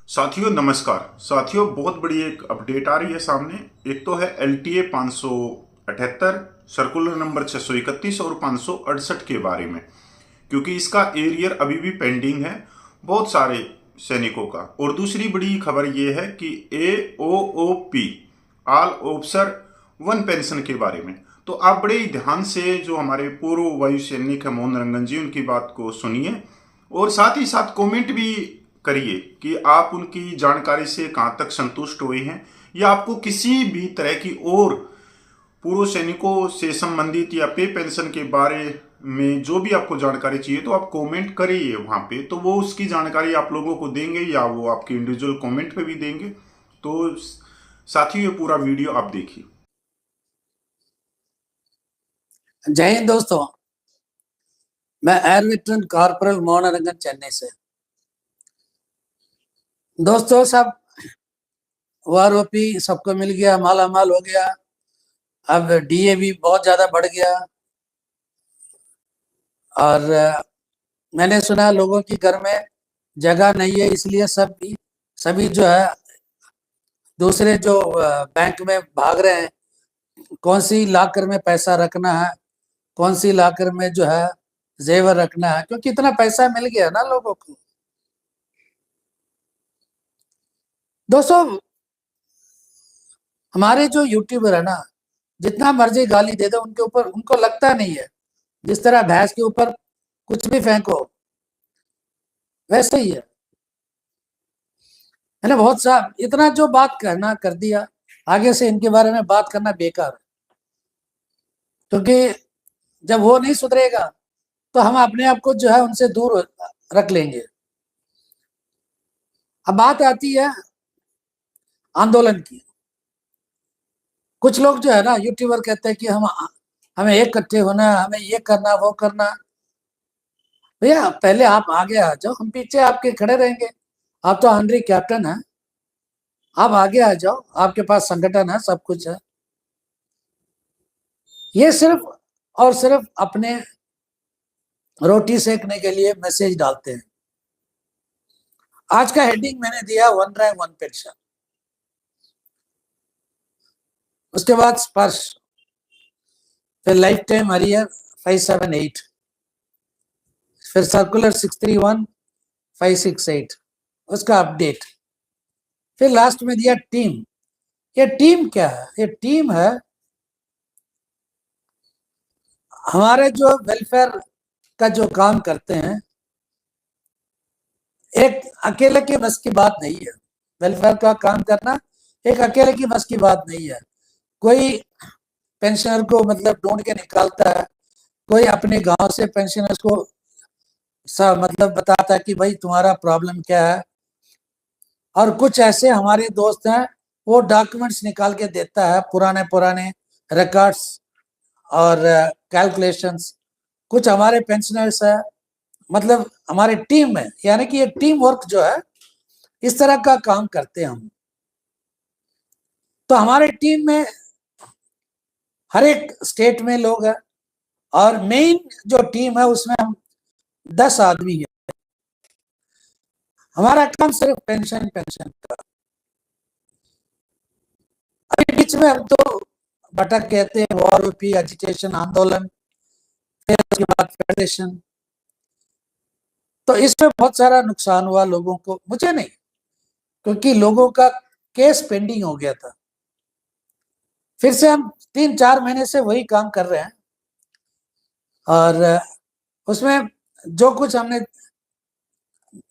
साथियों नमस्कार। साथियों बहुत बड़ी एक अपडेट आ रही है सामने। एक तो है LTA 578 सर्कुलर नंबर 631 और 568 के बारे में, क्योंकि इसका एरियर अभी भी पेंडिंग है बहुत सारे सैनिकों का। और दूसरी बड़ी खबर यह है कि AOOP all officer one pension के बारे में। तो आप बड़े ही ध्यान से जो हमारे पूर्व वायु सैनिक है मोहन रंगन जी, उनकी बात को सुनिए और साथ ही साथ कमेंट भी करिए कि आप उनकी जानकारी से कहाँ तक संतुष्ट हुए हैं, या आपको किसी भी तरह की और पूर्व सैनिकों से संबंधित या पे पेंशन के बारे में जो भी आपको जानकारी चाहिए तो आप कमेंट करिए वहाँ पे, तो वो उसकी जानकारी आप लोगों को देंगे या वो आपके इंडिविजुअल कमेंट पे भी देंगे। तो साथियों ये पूरा वीडियो आप देखिए। जय हिंद दोस्तों, मैं एयर वेटरन कॉर्पोरल मोहन रंगन चेन्नई से। दोस्तों सब OROP सबको मिल गया, माला माल हो गया। अब DA भी बहुत ज्यादा बढ़ गया और मैंने सुना लोगों की घर में जगह नहीं है, इसलिए सभी जो है दूसरे जो बैंक में भाग रहे हैं, कौन सी लॉकर में पैसा रखना है, कौन सी लॉकर में जो है जेवर रखना है, क्योंकि इतना पैसा मिल गया ना लोगों को। दोस्तों हमारे जो यूट्यूबर है ना, जितना मर्जी गाली दे दो उनके ऊपर, उनको लगता नहीं है। जिस तरह भैंस के ऊपर कुछ भी फेंको वैसे ही है। मैंने बहुत सा इतना जो बात करना कर दिया, आगे से इनके बारे में बात करना बेकार है, क्योंकि जब वो नहीं सुधरेगा तो हम अपने आप को जो है उनसे दूर रख लेंगे। अब बात आती है आंदोलन की। कुछ लोग जो है ना यूट्यूबर कहते हैं कि हमें इकट्ठे होना, हमें ये करना वो करना। भैया पहले आप आगे आ जाओ, हम पीछे आपके खड़े रहेंगे। आप तो ऑनरी कैप्टन है, आप आगे आ जाओ, आपके पास संगठन है, सब कुछ है। ये सिर्फ और सिर्फ अपने रोटी सेकने के लिए मैसेज डालते हैं। आज का हेडिंग मैंने दिया वन रैंक वन पेंशन, उसके बाद स्पर्श, फिर लाइफ टाइम अरियर 578, फिर सर्कुलर 631 568 उसका अपडेट, फिर लास्ट में दिया टीम। ये टीम क्या है? ये टीम है हमारे जो वेलफेयर का जो काम करते हैं। एक अकेले की बस की बात नहीं है, वेलफेयर का काम करना एक अकेले की बस की बात नहीं है। कोई पेंशनर को मतलब ढूंढ के निकालता है, कोई अपने गांव से पेंशनर्स को मतलब बताता है कि भाई तुम्हारा प्रॉब्लम क्या है। और कुछ ऐसे हमारे दोस्त हैं, वो डॉक्यूमेंट्स निकाल के देता है, पुराने पुराने रिकॉर्ड्स और कैलकुलेशंस। कुछ हमारे पेंशनर्स है, मतलब हमारे टीम में, यानी कि ये टीम वर्क जो है इस तरह का काम करते हैं हम। तो हमारे टीम में हर एक स्टेट में लोग हैं और मेन जो टीम है उसमें हम 10 आदमी है। हमारा काम सिर्फ पेंशन पेंशन का। अभी बीच में हम तो भटक कहते हैं OROP एजिटेशन आंदोलन, फिर उसके बाद फेडरेशन। तो इसमें बहुत सारा नुकसान हुआ लोगों को, मुझे नहीं, क्योंकि लोगों का केस पेंडिंग हो गया था। फिर से हम 3-4 महीने से वही काम कर रहे हैं और उसमें जो कुछ हमने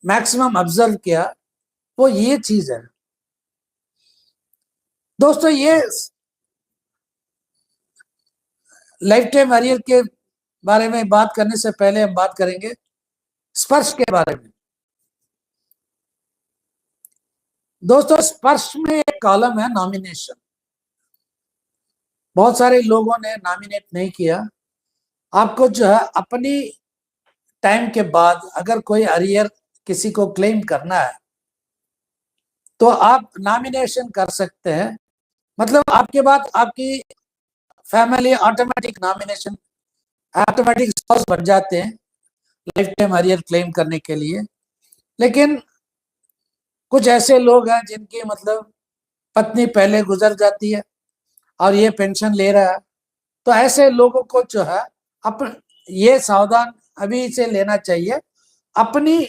मैक्सिमम ऑब्जर्व किया वो ये चीज है। दोस्तों ये लाइफ टाइम अरियर के बारे में बात करने से पहले हम बात करेंगे स्पर्श के बारे में। दोस्तों स्पर्श में एक कॉलम है नॉमिनेशन। बहुत सारे लोगों ने नॉमिनेट नहीं किया। आपको जो है अपनी टाइम के बाद अगर कोई अरियर किसी को क्लेम करना है तो आप नॉमिनेशन कर सकते हैं। मतलब आपके बाद आपकी family automatic nomination, automatic spouse बन जाते हैं लाइफ टाइम अरियर क्लेम करने के लिए। लेकिन कुछ ऐसे लोग हैं जिनकी मतलब पत्नी पहले गुजर जाती है और ये पेंशन ले रहा है, तो ऐसे लोगों को जो है अपन ये सावधान अभी से लेना चाहिए, अपनी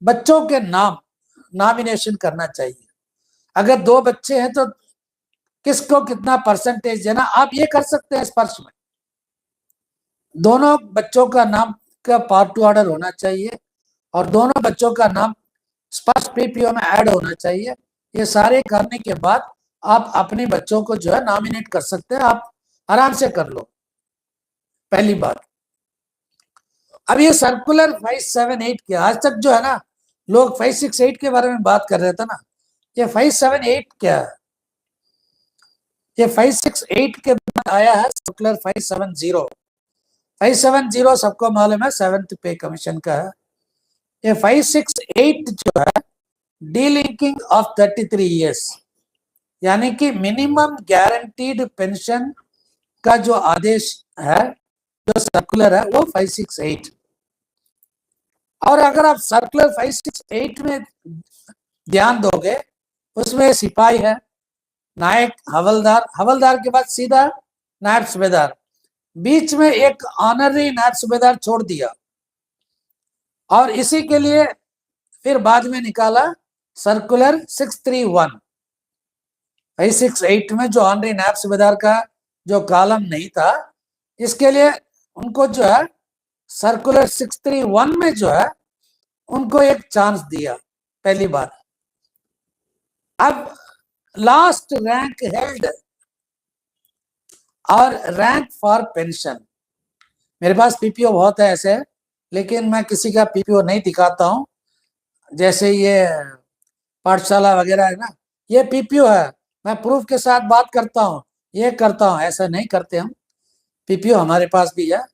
बच्चों के नाम नॉमिनेशन करना चाहिए। अगर 2 बच्चे हैं तो किसको कितना परसेंटेज देना, आप ये कर सकते हैं स्पर्श में। दोनों बच्चों का नाम का पार्ट टू ऑर्डर होना चाहिए और दोनों बच्चों का नाम स्पर्श पीपीओ में ऐड होना चाहिए। ये सारे करने के बाद आप अपने बच्चों को जो है नॉमिनेट कर सकते हैं, आप आराम से कर लो, पहली बात। अब ये सर्कुलर 578 के आज तक जो है ना, लोग 568 के बारे में बात कर रहे थे ना, ये 578 क्या है? ये 568 के बाद आया है सर्कुलर 570। 570 सबको मालूम है 7th पे कमीशन का है। ये 568 जो है डीलिंकिंग ऑफ 33 ईयर्स, यानी कि मिनिमम गारंटीड पेंशन का जो आदेश है, जो सर्कुलर है, वो 568। और अगर आप सर्कुलर 568 में ध्यान दोगे, उसमें सिपाही है, नायक, हवलदार, हवलदार के बाद सीधा नायब सूबेदार, बीच में एक ऑनररी नायब सूबेदार छोड़ दिया, और इसी के लिए फिर बाद में निकाला सर्कुलर 631। 568 में जो ऑनररी नायब सूबेदार का जो कॉलम नहीं था, इसके लिए उनको जो है सर्कुलर 631 में जो है उनको एक चांस दिया, पहली बात। अब लास्ट रैंक हेल्ड और रैंक फॉर पेंशन, मेरे पास पीपीओ बहुत है ऐसे, लेकिन मैं किसी का पीपीओ नहीं दिखाता हूं। जैसे ये पाठशाला वगैरह है ना, ये पीपीओ है, मैं प्रूफ के साथ बात करता हूं, ये करता हूं, ऐसा नहीं करते हम। पीपीओ हमारे पास भी है।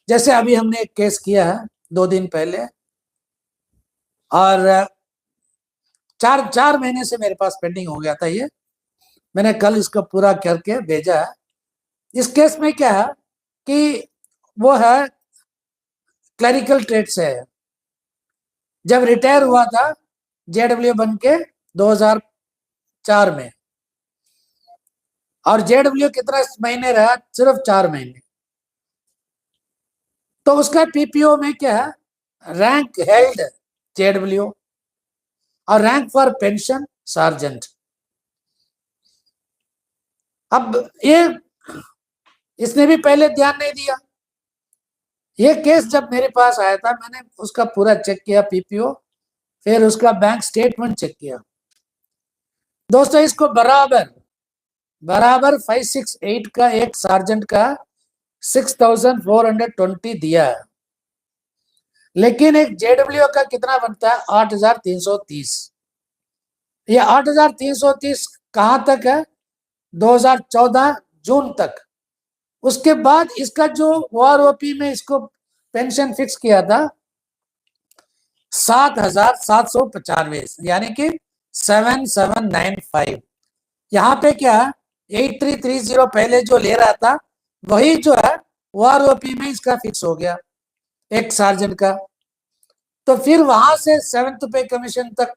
जैसे अभी हमने एक केस किया है 2 दिन पहले, और 4 महीने से मेरे पास पेंडिंग हो गया था ये, मैंने कल इसको पूरा करके भेजा है। इस केस में क्या है कि वो है क्लरिकल ट्रेड से है, जब रिटायर हुआ था जेडब्ल्यू बन के 2004 में, और जेडब्ल्यू कितना महीने रहा? सिर्फ 4 महीने। तो उसका पीपीओ में क्या है? रैंक हेल्ड जेडब्ल्यू और रैंक फॉर पेंशन सार्जेंट। अब ये इसने भी पहले ध्यान नहीं दिया। ये केस जब मेरे पास आया था, मैंने उसका पूरा चेक किया पीपीओ, फिर उसका बैंक स्टेटमेंट चेक किया। दोस्तों, इसको बराबर 568 का एक सार्जेंट का 6420 दिया है, लेकिन एक जेडब्ल्यू का कितना बनता है? 8330। ये 8330 कहां तक है? 2014 जून तक। उसके बाद इसका जो ओआरओपी में इसको पेंशन फिक्स किया था 7795, यानी कि 7795। यहाँ पे क्या 8330 पहले जो ले रहा था, वही जो है ओआरओपी में इसका फिक्स हो गया एक सार्जेंट का। तो फिर वहां से 7th पे कमीशन तक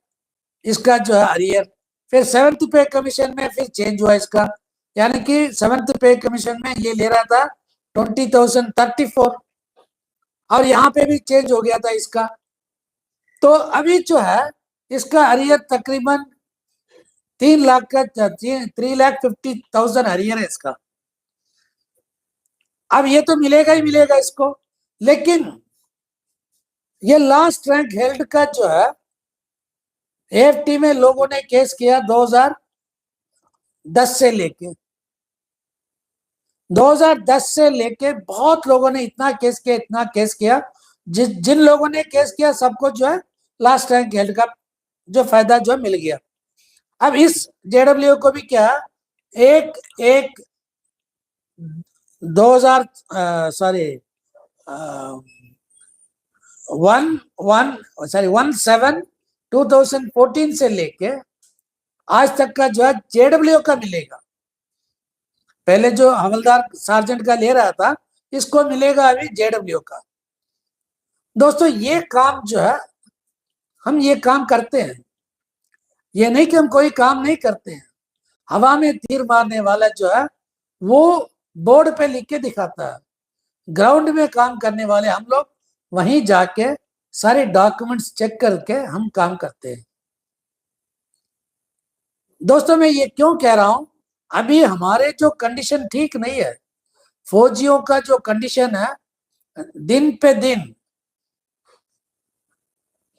इसका जो है अरियर, फिर 7th पे कमीशन में फिर चेंज हुआ इसका, यानी कि 7th पे कमीशन में ये ले रहा था 20,034, और यहाँ पे भी चेंज हो गया था इसका। तो अभी जो है इसका अरियर तकरीबन 3 लाख का 3,50,000 अरियर है इसका। अब ये तो मिलेगा ही मिलेगा इसको, लेकिन ये लास्ट रैंक हेल्ड का जो है एएफटी में लोगों ने केस किया 2010 से लेके 2010 से लेके बहुत लोगों ने इतना केस किया, जिन लोगों ने केस किया सबको जो है लास्ट रैंक हेल्ड का जो फायदा जो मिल गया। अब इस जेडब्ल्यू को भी क्या एक 2014 से लेके आज तक का जो है जेडब्ल्यू का मिलेगा। पहले जो हवलदार सार्जेंट का ले रहा था, इसको मिलेगा अभी जेडब्ल्यू का। दोस्तों, ये काम जो है हम ये काम करते हैं, ये नहीं कि हम कोई काम नहीं करते हैं। हवा में तीर मारने वाला जो है वो बोर्ड पे लिख के दिखाता है, ग्राउंड में काम करने वाले हम लोग वहीं जाके सारे डॉक्यूमेंट्स चेक करके हम काम करते हैं। दोस्तों मैं ये क्यों कह रहा हूं, अभी हमारे जो कंडीशन ठीक नहीं है, फौजियों का जो कंडीशन है दिन पे दिन,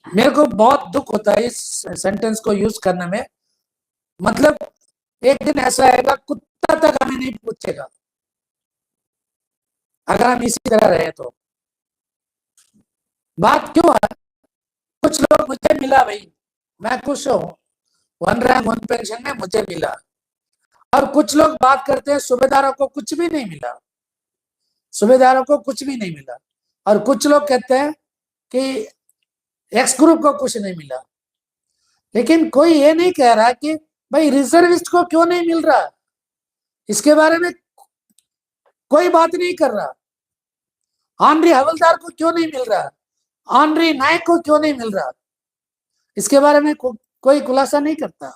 मेरे को बहुत दुख होता है इस सेंटेंस को यूज करने में। मतलब एक दिन ऐसा आएगा कुत्ता तक हमें नहीं पूछेगा अगर हम इसी तरह रहे तो। बात क्यों है, कुछ लोग मुझे मिला भाई, मैं खुश हूं, 1 रैंक 1 पेंशन में मुझे मिला, और कुछ लोग बात करते हैं सूबेदारों को कुछ भी नहीं मिला, सूबेदारों को कुछ भी नहीं मिला, और कुछ लोग कहते हैं कि एक्स ग्रुप को कुछ नहीं मिला। लेकिन कोई ये नहीं कह रहा कि भाई रिजर्विस्ट को क्यों नहीं मिल रहा, इसके बारे में कोई बात नहीं कर रहा। ऑनरी हवलदार को क्यों नहीं मिल रहा, ऑनरी नायक को क्यों नहीं मिल रहा, इसके बारे में कोई खुलासा नहीं करता।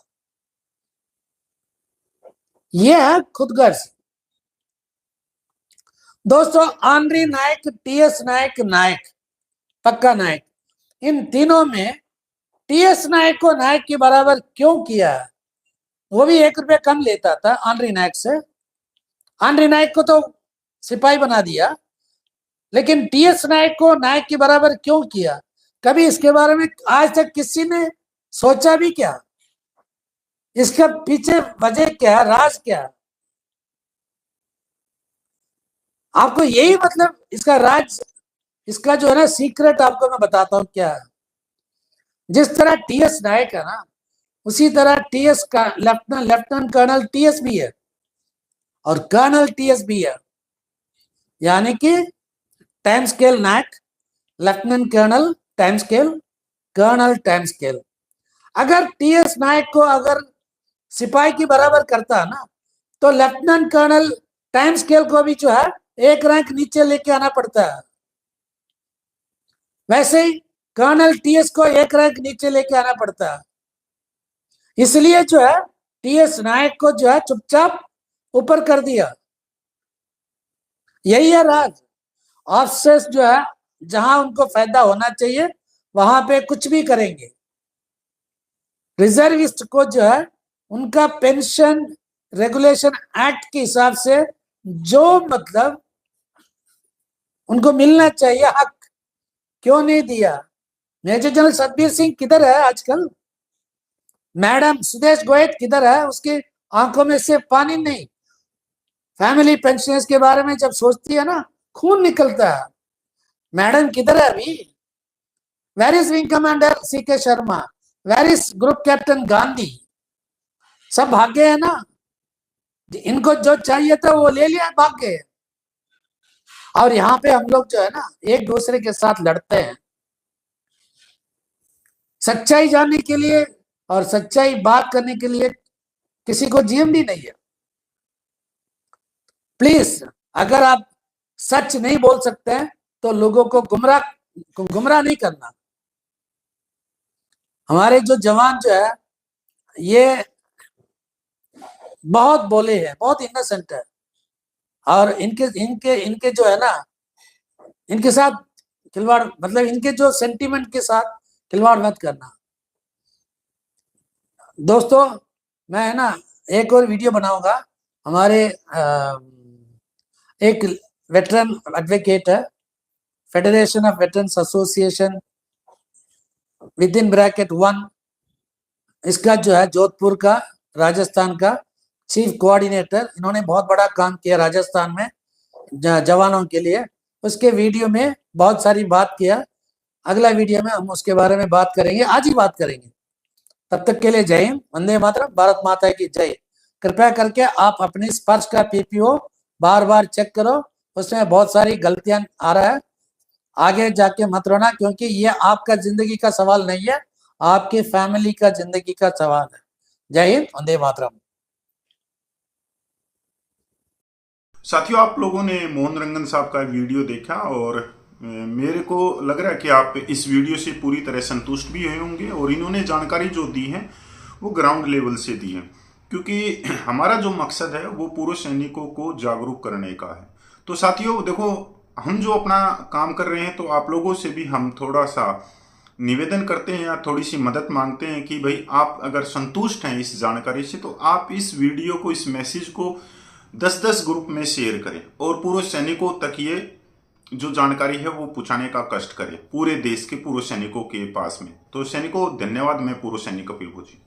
यह है खुदगर्ज। दोस्तों ऑनरी नायक, टीएस नायक, नायक पक्का नायक, इन तीनों में टीएस नायक को नायक के बराबर क्यों किया? वो भी 1 रुपया कम लेता था ऑनरी नायक से, ऑनरी नायक को तो सिपाही बना दिया, लेकिन टीएस नायक को नायक के बराबर क्यों किया? कभी इसके बारे में आज तक किसी ने सोचा भी क्या? इसका पीछे वजह क्या, राज क्या? आपको यही मतलब इसका राज, इसका जो है ना सीक्रेट आपको मैं बताता हूं क्या है। जिस तरह टीएस नायक है ना, उसी तरह टीएस का लेफ्टिनेंट कर्नल टीएस भी है और कर्नल टीएस भी है, यानी कि time scale Naik, lieutenant colonel time scale, colonel time scale. अगर टीएस नायक को अगर सिपाही की बराबर करता है ना, तो लेफ्टिनेंट कर्नल टाइम स्केल को भी जो है 1 रैंक नीचे लेके आना पड़ता है। वैसे ही कर्नल टीएस को 1 रैंक नीचे लेके आना पड़ता है। इसलिए जो है टीएस नायक को जो है चुपचाप ऊपर कर दिया। यही है राज। ऑफिसर्स जो है जहां उनको फायदा होना चाहिए वहां पे कुछ भी करेंगे। रिजर्विस्ट को जो है उनका पेंशन रेगुलेशन एक्ट के हिसाब से जो मतलब उनको मिलना चाहिए हक, क्यों नहीं दिया? मेजर जनरल सतबीर सिंह किधर है आजकल? मैडम सुदेश गोयत किधर है? उसकी आंखों में से पानी नहीं। फैमिली पेंशनर्स के बारे में जब सोचती है ना, खून निकलता है। मैडम किधर है अभी? Where is wing commander CK Sharma? Where is group captain Gandhi? सब भाग गए हैं ना। इनको जो चाहिए था वो ले लिया, भाग गए। और यहाँ पे हम लोग जो है ना एक दूसरे के साथ लड़ते हैं सच्चाई जानने के लिए, और सच्चाई बात करने के लिए किसी को जीएमडी नहीं है। प्लीज अगर आप सच नहीं बोल सकते हैं तो लोगों को गुमराह नहीं करना। हमारे जो जवान जो है ये बहुत बोले हैं, बहुत इनोसेंट है, और इनके इनके इनके जो है ना, इनके साथ खिलवाड़, मतलब इनके जो सेंटीमेंट के साथ खिलवाड़ मत करना। दोस्तों मैं है ना एक और वीडियो बनाऊंगा। हमारे एक वेटरन एडवोकेट है, federation of veterans association with in bracket 1, इसका जो है जोधपुर का, राजस्थान का चीफ कोऑर्डिनेटर। इन्होंने बहुत बड़ा काम किया राजस्थान में जवानों के लिए। उसके वीडियो में बहुत सारी बात किया। अगला वीडियो में हम उसके बारे में बात करेंगे, आज ही बात करेंगे। तब तक के लिए जय हिंद, वंदे मातरम, भारत माता की जय। कृपया करके आप अपनी स्पर्श का पीपीओ बार बार चेक करो, उसमें बहुत सारी गलतियां आ रहा है। आगे जाके मत रोना, क्योंकि ये आपका जिंदगी का सवाल नहीं है, आपकी फैमिली का जिंदगी का सवाल है। जय हिंद, वंदे मातरम। साथियों आप लोगों ने मोहन रंगन साहब का वीडियो देखा और मेरे को लग रहा है कि आप इस वीडियो से पूरी तरह संतुष्ट भी हुए होंगे, और इन्होंने जानकारी जो दी है वो ग्राउंड लेवल से दी है, क्योंकि हमारा जो मकसद है वो पूर्व सैनिकों को जागरूक करने का है। तो साथियों देखो, हम जो अपना काम कर रहे हैं, तो आप लोगों से भी हम थोड़ा सा निवेदन करते हैं या थोड़ी सी मदद मांगते हैं कि भाई आप अगर संतुष्ट हैं इस जानकारी से, तो आप इस वीडियो को, इस मैसेज को 10-10 ग्रुप में शेयर करें और पूर्व सैनिकों तक ये जो जानकारी है वो पहुंचाने का कष्ट करें, पूरे देश के पूर्व सैनिकों के पास में। तो सैनिकों धन्यवाद। मैं पूर्व सैनिक कपिल भोजी।